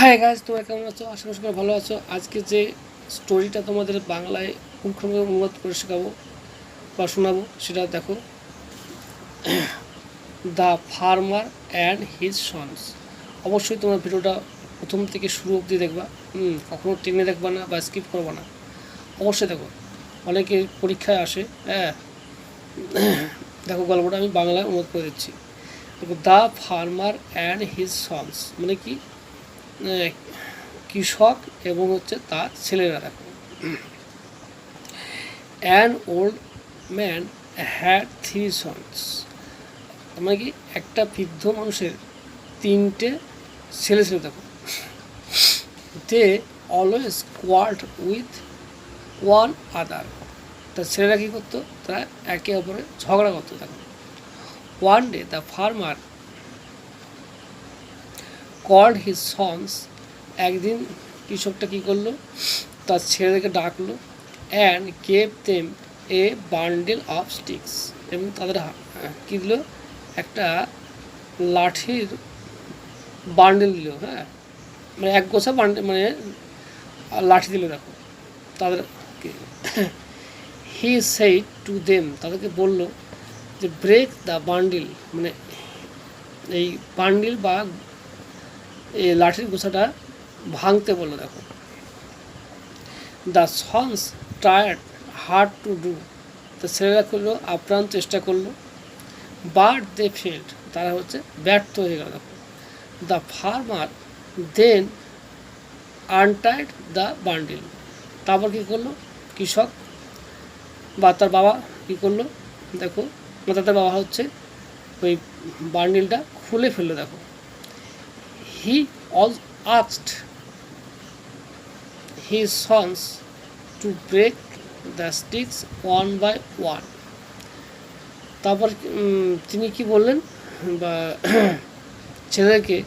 Hi guys, তোমরা কেমন আছো? আশা করি ভালো আছো। আজকে যে স্টোরিটা তোমাদের বাংলায় পুঙ্খানুপুঙ্খ অনুবাদ করে শেখাবো বা শোনাবো সেটা দেখো। The farmer and his sons. অবশ্যই তোমরা ভিডিওটা প্রথম থেকে শুরু অবধি দেখবা। কখনো টেনে দেখবা না বা স্কিপ করবা না, অবশ্যই দেখো। অনেকে পরীক্ষায় আসে। হ্যাঁ, দেখো গল্পটা আমি বাংলায় অনুবাদ করে দিচ্ছি। দেখো, the farmer and his sons মানে কি, কৃষক এবং হচ্ছে তার ছেলেরা। দেখো, an old man had three sons, মানে কি একটা বৃদ্ধ মানুষের তিনটে ছেলে ছিল। দেখো, they always quarrel with one another, তার ছেলেরা কী করতো? তারা একে অপরে ঝগড়া করতো। দেখো, one day the farmer called his sons, একদিন কৃষকটা কী করলো? তার ছেলেদেরকে ডাকলো, and gave them a bundle of sticks, এবং তাদের কী দিল? একটা লাঠির বান্ডেল দিল। হ্যাঁ, মানে এক গোছা বান্ডেল, মানে লাঠি দিল। দেখো তাদেরকে, হি সেইড টু দেম, তাদেরকে বলল যে ব্রেক দ্য বান্ডিল, মানে এই বান্ডিল বা এই লাঠির গোছাটা ভাঙতে বললো। দেখো, the sons triad hard to do, তো ছেলেরা করলো আপ্রাণ চেষ্টা করলো, বাট দে ফেল্ড, তারা হচ্ছে ব্যর্থ হয়ে গেল। দেখো, the farmer then untied the bundle, তারপর কী করলো? কৃষক বা তার বাবা কী করলো? দেখো, তাদের বাবা হচ্ছে ওই বান্ডিলটা খুলে ফেললো। দেখো, হি all asked his sons to break the sticks one by one, তারপর তিনি কি বললেন বা ছেলেকে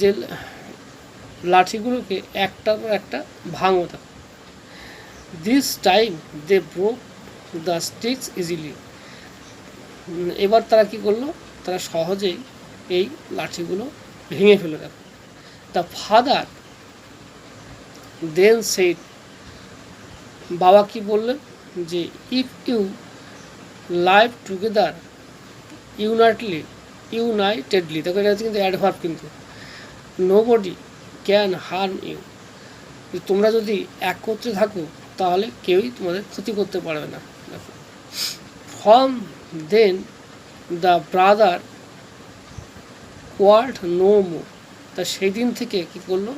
যে লাঠিগুলোকে একটার পর একটা ভাঙো। দেখো, this time they broke the sticks easily, এবার তারা কি করলো? তারা সহজেই এই লাঠিগুলো ভেঙে ফেলে। দেখো, দ্য ফাদার দেন সেইড, বাবা কি বললেন? যে if you live together unitedly, দেখো এটা হচ্ছে কিন্তু অ্যাডভার্ব, কিন্তু নোবডি ক্যান হার্ম ইউ, তোমরা যদি একত্রে থাকো তাহলে কেউই তোমাদের ক্ষতি করতে পারবে না। দেখো, from then the brother quarrelled no more, তা সেই দিন থেকে কী করলো?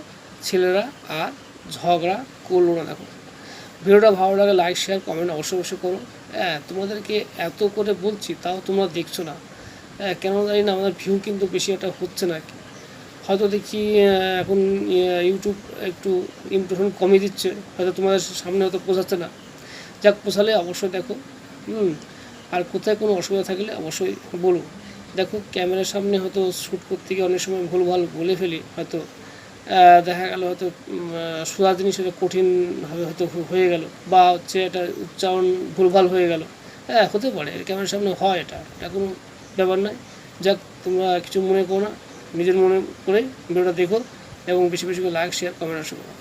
ছেলেরা আর ঝগড়া করলো না। দেখো, ভিডিওটা ভালো লাগে লাইক শেয়ার কমেন্ট অবশ্যই করো। হ্যাঁ, তোমাদেরকে এত করে বলছি তাও তোমরা দেখছো না। হ্যাঁ, কেন জানি না, আমাদের ভিউ কিন্তু বেশি একটা হচ্ছে না। হয়তো দেখছি এখন ইউটিউব একটু ইমপ্রেশন কমিয়ে দিচ্ছে, হয়তো তোমাদের সামনে হয়তো পোষাচ্ছে না। যাক, পোষালে অবশ্যই দেখো। আর কোথায় কোনো অসুবিধা থাকলে অবশ্যই বলো। দেখো, ক্যামেরার সামনে হয়তো শ্যুট করতে গিয়ে অনেক সময় ভুলভাল বলে ফেলি, হয়তো দেখা গেল হয়তো সোজা জিনিস হয়তো কঠিনভাবে হয়তো হয়ে গেল, বা হচ্ছে এটা উচ্চারণ ভুলভাল হয়ে গেল। হ্যাঁ, হতে পারে, ক্যামেরার সামনে হয়, এটা কোনো ব্যাপার নয়। যাক, তোমরা কিছু মনে করো না, নিজের মনে করে ভিডিওটা দেখো এবং বেশি বেশি করে লাইক শেয়ার কমেন্ট করো।